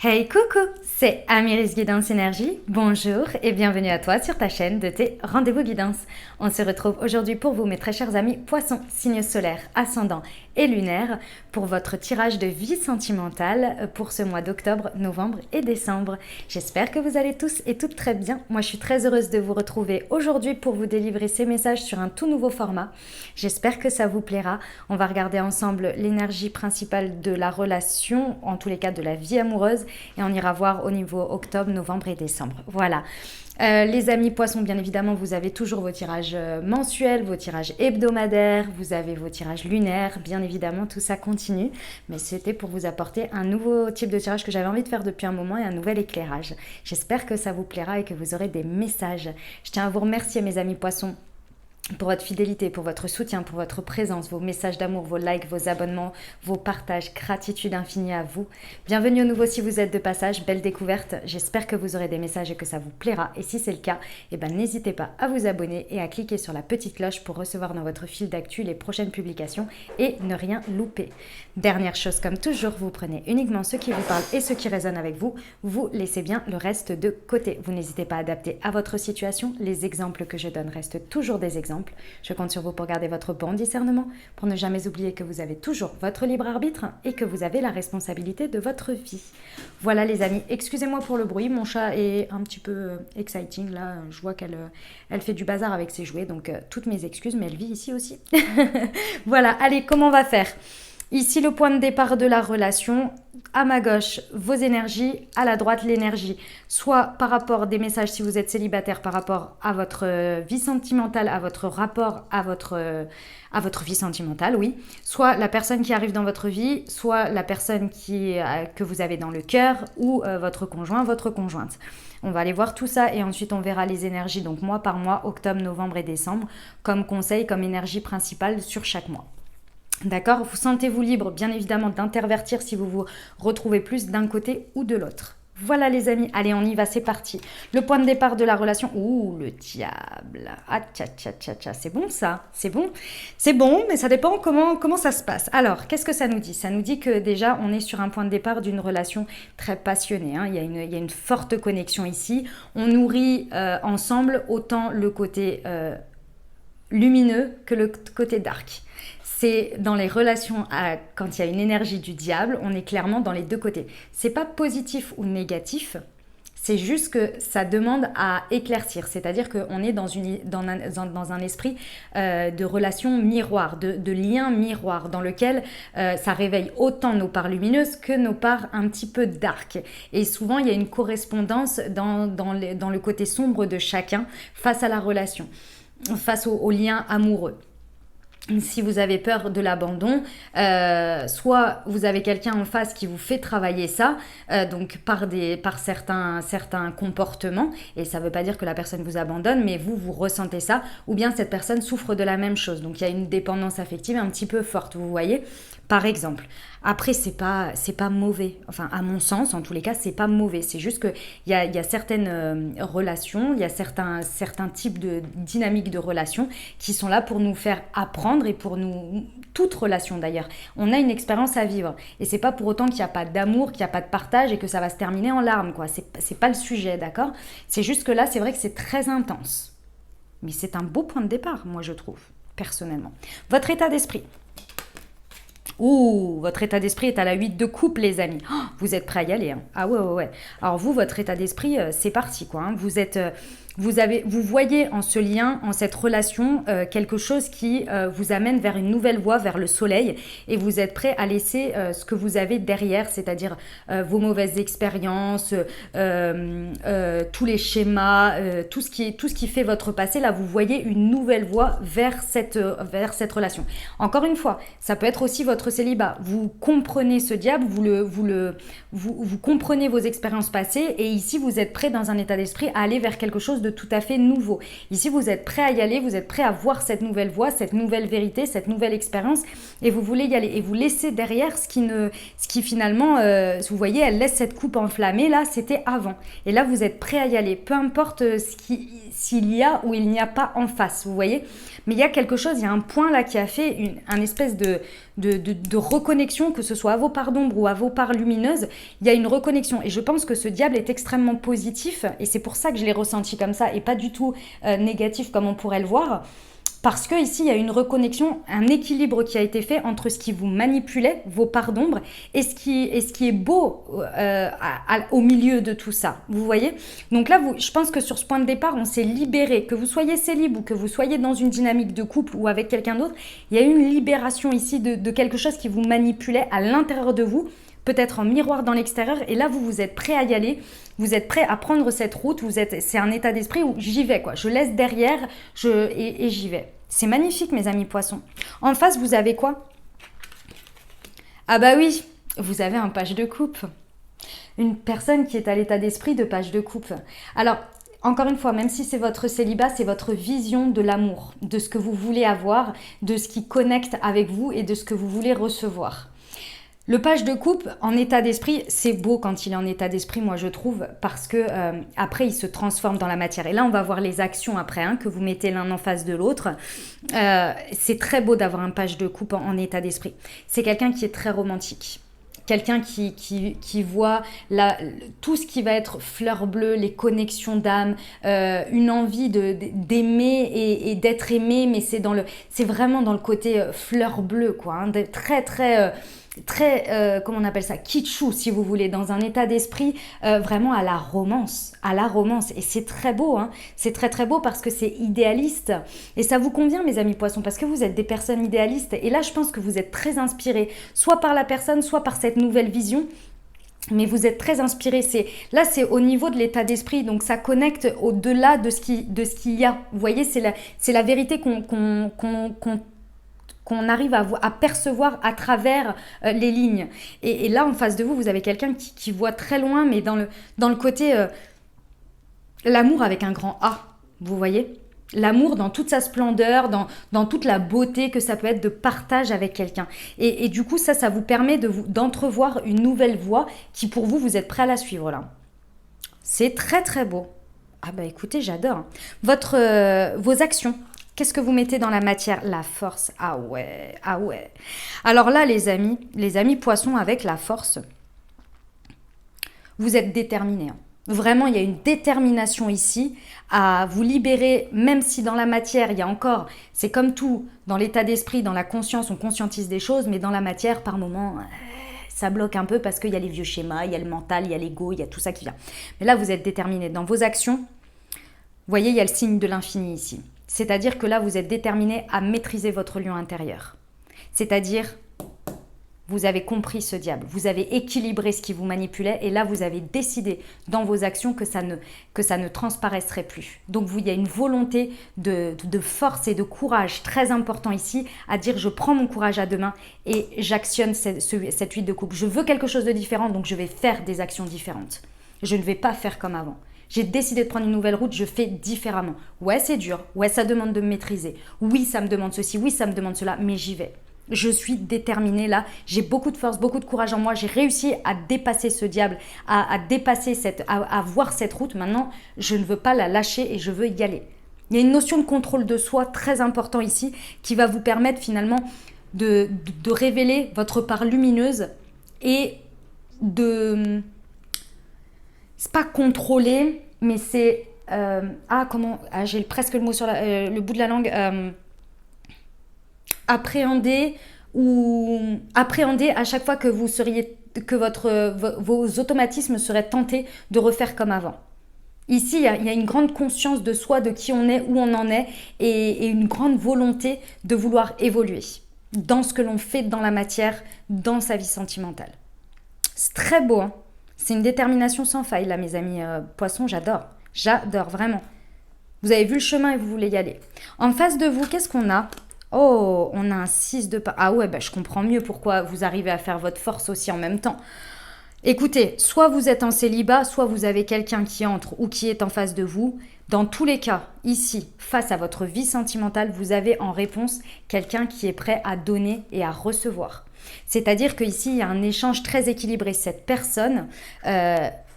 Hey coucou, c'est Amiris Guidance Énergie. Bonjour et bienvenue à toi sur ta chaîne de tes rendez-vous guidance. On se retrouve aujourd'hui pour vous, mes très chers amis poissons, signes solaires, ascendants et lunaires, pour votre tirage de vie sentimentale pour ce mois d'octobre, novembre et décembre. J'espère que vous allez tous et toutes très bien. Moi, je suis très heureuse de vous retrouver aujourd'hui pour vous délivrer ces messages sur un tout nouveau format. J'espère que ça vous plaira. On va regarder ensemble l'énergie principale de la relation, en tous les cas de la vie amoureuse, et on ira voir au niveau octobre, novembre et décembre. Voilà. Les amis poissons, bien évidemment, vous avez toujours vos tirages mensuels, vos tirages hebdomadaires, vous avez vos tirages lunaires, bien évidemment, tout ça continue. Mais c'était pour vous apporter un nouveau type de tirage que j'avais envie de faire depuis un moment et un nouvel éclairage. J'espère que ça vous plaira et que vous aurez des messages. Je tiens à vous remercier, mes amis poissons, pour votre fidélité, pour votre soutien, pour votre présence, vos messages d'amour, vos likes, vos abonnements, vos partages. Gratitude infinie à vous. Bienvenue au nouveau si vous êtes de passage. Belle découverte. J'espère que vous aurez des messages et que ça vous plaira. Et si c'est le cas, n'hésitez pas à vous abonner et à cliquer sur la petite cloche pour recevoir dans votre fil d'actu les prochaines publications et ne rien louper. Dernière chose, comme toujours, vous prenez uniquement ce qui vous parle et ce qui résonne avec vous. Vous laissez bien le reste de côté. Vous n'hésitez pas à adapter à votre situation. Les exemples que je donne restent toujours des exemples. Je compte sur vous pour garder votre bon discernement, pour ne jamais oublier que vous avez toujours votre libre arbitre et que vous avez la responsabilité de votre vie. Voilà les amis, excusez-moi pour le bruit, mon chat est un petit peu exciting là, je vois qu'elle fait du bazar avec ses jouets, donc toutes mes excuses, mais elle vit ici aussi. Voilà, allez, comment on va faire ? Ici, le point de départ de la relation. À ma gauche, vos énergies. À la droite, l'énergie. Soit par rapport des messages, si vous êtes célibataire, par rapport à votre vie sentimentale, à votre rapport à votre vie sentimentale, oui. Soit la personne qui arrive dans votre vie, soit la personne que vous avez dans le cœur, ou votre conjoint, votre conjointe. On va aller voir tout ça et ensuite on verra les énergies, donc mois par mois, octobre, novembre et décembre, comme conseil, comme énergie principale sur chaque mois. D'accord ? Vous sentez-vous libre, bien évidemment, d'intervertir si vous vous retrouvez plus d'un côté ou de l'autre. Voilà les amis, allez on y va, c'est parti. Le point de départ de la relation, ouh le diable, ah tcha tcha tcha tcha, c'est bon ça, c'est bon, mais ça dépend comment ça se passe. Alors qu'est-ce que ça nous dit ? Ça nous dit que déjà on est sur un point de départ d'une relation très passionnée, hein. Il y a une forte connexion ici, on nourrit ensemble autant le côté lumineux que le côté dark. C'est dans les relations, quand il y a une énergie du diable, on est clairement dans les deux côtés. C'est pas positif ou négatif, c'est juste que ça demande à éclaircir. C'est-à-dire qu'on est dans un esprit de relation miroir, de lien miroir, dans lequel ça réveille autant nos parts lumineuses que nos parts un petit peu dark. Et souvent, il y a une correspondance dans le côté sombre de chacun face à la relation, face au lien amoureux. Si vous avez peur de l'abandon, soit vous avez quelqu'un en face qui vous fait travailler ça, donc par certains comportements, et ça ne veut pas dire que la personne vous abandonne, mais vous ressentez ça, ou bien cette personne souffre de la même chose. Donc il y a une dépendance affective un petit peu forte, vous voyez, par exemple. Après, c'est pas mauvais. Enfin, à mon sens, en tous les cas, c'est pas mauvais. C'est juste qu'il y a certaines relations, il y a certains types de dynamiques de relations qui sont là pour nous faire apprendre et pour nous, toute relation d'ailleurs. On a une expérience à vivre. Et c'est pas pour autant qu'il n'y a pas d'amour, qu'il n'y a pas de partage et que ça va se terminer en larmes, quoi. C'est pas le sujet, d'accord ? C'est juste que là, c'est vrai que c'est très intense. Mais c'est un beau point de départ, moi, je trouve, personnellement. Votre état d'esprit. Ouh, votre état d'esprit est à la 8 de coupe, les amis. Oh, vous êtes prêts à y aller, hein. Ah ouais. Alors vous, votre état d'esprit, c'est parti, quoi, hein. Vous voyez en ce lien, en cette relation, quelque chose qui vous amène vers une nouvelle voie, vers le soleil, et vous êtes prêt à laisser ce que vous avez derrière, c'est-à-dire vos mauvaises expériences, tous les schémas, tout ce qui fait votre passé. Là, vous voyez une nouvelle voie vers cette relation. Encore une fois, ça peut être aussi votre célibat. Vous comprenez ce diable, vous comprenez vos expériences passées, et ici, vous êtes prêt dans un état d'esprit à aller vers quelque chose chose de tout à fait nouveau. Ici, vous êtes prêt à y aller, vous êtes prêt à voir cette nouvelle voie, cette nouvelle vérité, cette nouvelle expérience, et vous voulez y aller. Et vous laissez derrière ce qui finalement, vous voyez, elle laisse cette coupe enflammée, là, c'était avant. Et là, vous êtes prêt à y aller, peu importe s'il y a ou il n'y a pas en face, vous voyez. Mais il y a quelque chose, il y a un point là qui a fait un espèce de reconnexion, que ce soit à vos parts d'ombre ou à vos parts lumineuses, il y a une reconnexion. Et je pense que ce diable est extrêmement positif, et c'est pour ça que je l'ai ressenti comme ça, et pas du tout négatif comme on pourrait le voir. Parce que ici, il y a une reconnexion, un équilibre qui a été fait entre ce qui vous manipulait, vos parts d'ombre, et ce qui est beau au milieu de tout ça. Vous voyez? Donc là, je pense que sur ce point de départ, on s'est libéré. Que vous soyez célib ou que vous soyez dans une dynamique de couple ou avec quelqu'un d'autre, il y a eu une libération ici de quelque chose qui vous manipulait à l'intérieur de vous, peut-être en miroir dans l'extérieur, et là vous êtes prêt à y aller, vous êtes prêt à prendre cette route, c'est un état d'esprit où j'y vais quoi, je laisse derrière et j'y vais. C'est magnifique mes amis poissons. En face vous avez quoi? Ah bah oui, vous avez un page de coupe. Une personne qui est à l'état d'esprit de page de coupe. Alors, encore une fois, même si c'est votre célibat, c'est votre vision de l'amour, de ce que vous voulez avoir, de ce qui connecte avec vous et de ce que vous voulez recevoir. Le page de coupe, en état d'esprit, c'est beau quand il est en état d'esprit, moi je trouve, parce que après il se transforme dans la matière. Et là, on va voir les actions après, que vous mettez l'un en face de l'autre. C'est très beau d'avoir un page de coupe en état d'esprit. C'est quelqu'un qui est très romantique. Quelqu'un qui voit tout ce qui va être fleur bleue, les connexions d'âme, une envie d'aimer et d'être aimé, mais c'est vraiment dans le côté fleur bleue, quoi, très comment on appelle ça, kitschou si vous voulez, dans un état d'esprit vraiment à la romance, et c'est très beau, c'est très beau parce que c'est idéaliste, et ça vous convient mes amis poissons, parce que vous êtes des personnes idéalistes, et là je pense que vous êtes très inspirés, soit par la personne, soit par cette nouvelle vision, mais vous êtes très inspirés. Là c'est au niveau de l'état d'esprit, donc ça connecte au-delà de ce qu'il y a, vous voyez, c'est la vérité qu'on arrive à percevoir à travers les lignes. Et là, en face de vous, vous avez quelqu'un qui voit très loin, mais dans le côté l'amour avec un grand A, vous voyez? L'amour dans toute sa splendeur, dans toute la beauté que ça peut être de partage avec quelqu'un. Et du coup, ça vous permet d'entrevoir une nouvelle voie qui, pour vous, vous êtes prêt à la suivre là. C'est très très beau. Ah bah écoutez, j'adore. Vos actions. Qu'est-ce que vous mettez dans la matière? La force. Ah ouais. Alors là, les amis poissons, avec la force, vous êtes déterminés. Vraiment, il y a une détermination ici à vous libérer, même si dans la matière, il y a encore, c'est comme tout, dans l'état d'esprit, dans la conscience, on conscientise des choses, mais dans la matière, par moment, ça bloque un peu parce qu'il y a les vieux schémas, il y a le mental, il y a l'ego, il y a tout ça qui vient. Mais là, vous êtes déterminés. Dans vos actions, vous voyez, il y a le signe de l'infini ici. C'est-à-dire que là, vous êtes déterminé à maîtriser votre lion intérieur. C'est-à-dire, vous avez compris ce diable, vous avez équilibré ce qui vous manipulait, et là, vous avez décidé dans vos actions que ça ne transparaîtrait plus. Donc, il y a une volonté de force et de courage très important ici, à dire je prends mon courage à deux mains et j'actionne cette huile de coupe. Je veux quelque chose de différent, donc je vais faire des actions différentes. Je ne vais pas faire comme avant. J'ai décidé de prendre une nouvelle route, je fais différemment. Ouais, c'est dur. Ouais, ça demande de me maîtriser. Oui, ça me demande ceci. Oui, ça me demande cela. Mais j'y vais. Je suis déterminée là. J'ai beaucoup de force, beaucoup de courage en moi. J'ai réussi à dépasser ce diable, à dépasser à voir cette route. Maintenant, je ne veux pas la lâcher et je veux y aller. Il y a une notion de contrôle de soi très important ici qui va vous permettre finalement de révéler votre part lumineuse et de... C'est pas contrôler, mais c'est... j'ai presque le mot sur le bout de la langue. Appréhender à chaque fois que vos automatismes seraient tentés de refaire comme avant. Ici, il y a une grande conscience de soi, de qui on est, où on en est, et une grande volonté de vouloir évoluer dans ce que l'on fait dans la matière, dans sa vie sentimentale. C'est très beau, hein. C'est une détermination sans faille, là, mes amis poissons, j'adore. J'adore, vraiment. Vous avez vu le chemin et vous voulez y aller. En face de vous, qu'est-ce qu'on a? Oh, on a un 6 de... Ah ouais, je comprends mieux pourquoi vous arrivez à faire votre force aussi en même temps. Écoutez, soit vous êtes en célibat, soit vous avez quelqu'un qui entre ou qui est en face de vous. Dans tous les cas, ici, face à votre vie sentimentale, vous avez en réponse quelqu'un qui est prêt à donner et à recevoir. C'est-à-dire qu'ici, il y a un échange très équilibré. Cette personne,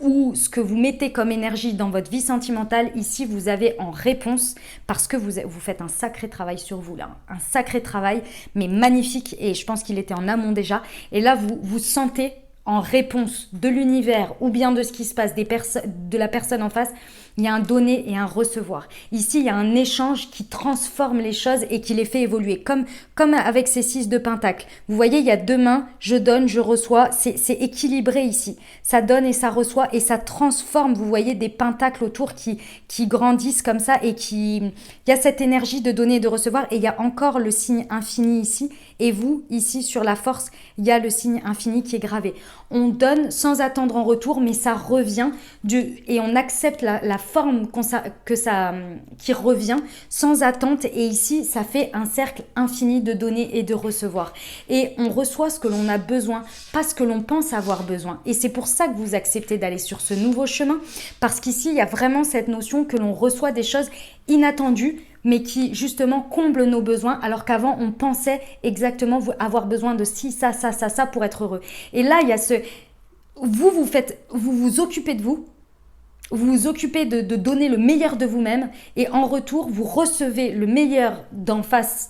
ou ce que vous mettez comme énergie dans votre vie sentimentale, ici, vous avez en réponse, parce que vous faites un sacré travail sur vous, là. Un sacré travail, mais magnifique, et je pense qu'il était en amont déjà. Et là, vous sentez en réponse de l'univers ou bien de ce qui se passe de la personne en face, il y a un donner et un recevoir. Ici, il y a un échange qui transforme les choses et qui les fait évoluer. Comme avec ces 6 de pentacle. Vous voyez, il y a 2 mains, je donne, je reçois. C'est équilibré ici. Ça donne et ça reçoit et ça transforme. Vous voyez des pentacles autour qui grandissent comme ça et il y a cette énergie de donner et de recevoir. Et il y a encore le signe infini ici. Et vous, ici, sur la force, il y a le signe infini qui est gravé. On donne sans attendre en retour, mais ça revient et on accepte la forme qui revient sans attente. Et ici, ça fait un cercle infini de donner et de recevoir. Et on reçoit ce que l'on a besoin, pas ce que l'on pense avoir besoin. Et c'est pour ça que vous acceptez d'aller sur ce nouveau chemin, parce qu'ici, il y a vraiment cette notion que l'on reçoit des choses inattendues, mais qui justement comblent nos besoins, alors qu'avant on pensait exactement avoir besoin de ci, ça pour être heureux. Et là, il y a vous vous occupez de vous. Vous vous occupez de donner le meilleur de vous-même et en retour, vous recevez le meilleur d'en face,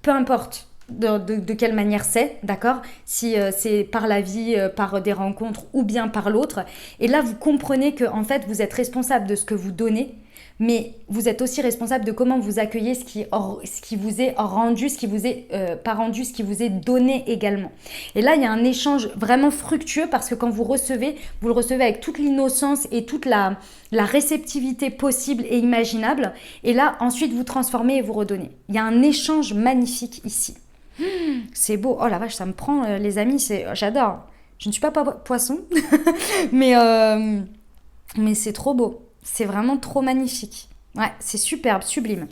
peu importe de quelle manière c'est, d'accord? Si c'est par la vie, par des rencontres ou bien par l'autre. Et là, vous comprenez que en fait, vous êtes responsable de ce que vous donnez, mais vous êtes aussi responsable de comment vous accueillez ce qui vous est rendu, ce qui vous est pas rendu, ce qui vous est donné également. Et là, il y a un échange vraiment fructueux parce que quand vous le recevez avec toute l'innocence et toute la réceptivité possible et imaginable. Et là, ensuite, vous transformez et vous redonnez. Il y a un échange magnifique ici. C'est beau. Oh la vache, ça me prend, les amis. J'adore. Je ne suis pas poisson, mais c'est trop beau. C'est vraiment trop magnifique. Ouais, c'est superbe, sublime.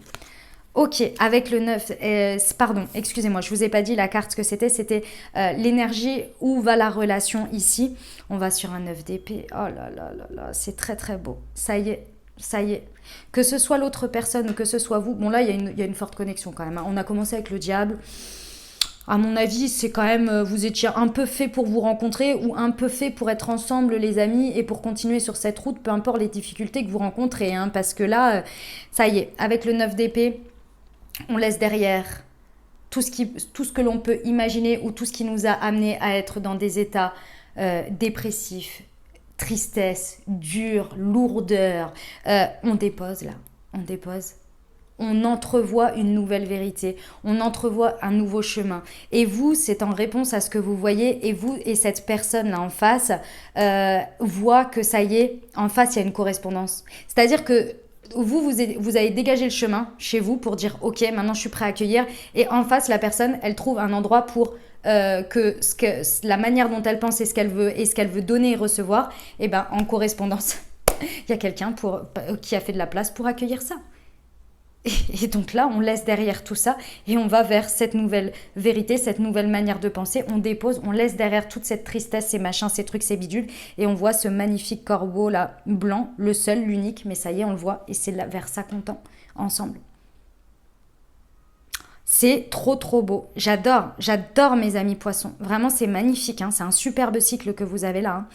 Ok, avec le 9, pardon, excusez-moi, je ne vous ai pas dit la carte que c'était. C'était l'énergie, où va la relation ici. On va sur un 9 d'épée. Oh là là là là, c'est très très beau. Ça y est. Ça y est. Que ce soit l'autre personne ou que ce soit vous. Bon là, il y a une forte connexion quand même. Hein. On a commencé avec le diable. À mon avis, c'est quand même, vous étiez un peu fait pour vous rencontrer ou un peu fait pour être ensemble, les amis, et pour continuer sur cette route, peu importe les difficultés que vous rencontrez. Hein, parce que là, ça y est, avec le 9 d'épée, on laisse derrière tout ce que l'on peut imaginer ou tout ce qui nous a amené à être dans des états dépressifs, tristesse, dur, lourdeur. On dépose là, on dépose. On entrevoit une nouvelle vérité, on entrevoit un nouveau chemin. Et vous, c'est en réponse à ce que vous voyez, et vous et cette personne-là en face voient que ça y est, en face, il y a une correspondance. C'est-à-dire que vous avez dégagé le chemin chez vous pour dire « Ok, maintenant je suis prêt à accueillir ». Et en face, la personne, elle trouve un endroit pour la manière dont elle pense et ce qu'elle veut donner et recevoir, et ben en correspondance, il y a quelqu'un qui a fait de la place pour accueillir ça. Et donc là, on laisse derrière tout ça et on va vers cette nouvelle vérité, cette nouvelle manière de penser. On dépose, on laisse derrière toute cette tristesse, ces machins, ces trucs, ces bidules. Et on voit ce magnifique corbeau là, blanc, le seul, l'unique. Mais ça y est, on le voit et c'est vers ça qu'on tend ensemble. C'est trop trop beau. J'adore mes amis poissons. Vraiment, c'est magnifique. Hein. C'est un superbe cycle que vous avez là.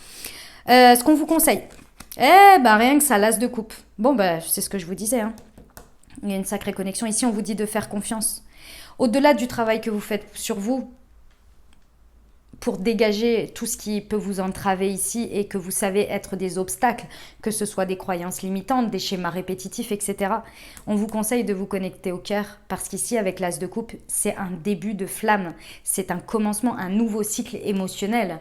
Hein. Ce qu'on vous conseille, rien que ça, l'as de coupe. Bon, c'est ce que je vous disais. Hein. Il y a une sacrée connexion. Ici, on vous dit de faire confiance. Au-delà du travail que vous faites sur vous, pour dégager tout ce qui peut vous entraver ici et que vous savez être des obstacles, que ce soit des croyances limitantes, des schémas répétitifs, etc. On vous conseille de vous connecter au cœur parce qu'ici, avec l'as de coupe, c'est un début de flamme. C'est un commencement, un nouveau cycle émotionnel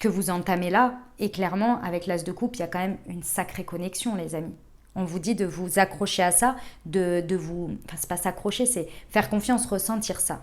que vous entamez là. Et clairement, avec l'as de coupe, il y a quand même une sacrée connexion, les amis. On vous dit de vous accrocher à ça, de vous... Enfin, c'est pas s'accrocher, c'est faire confiance, ressentir ça.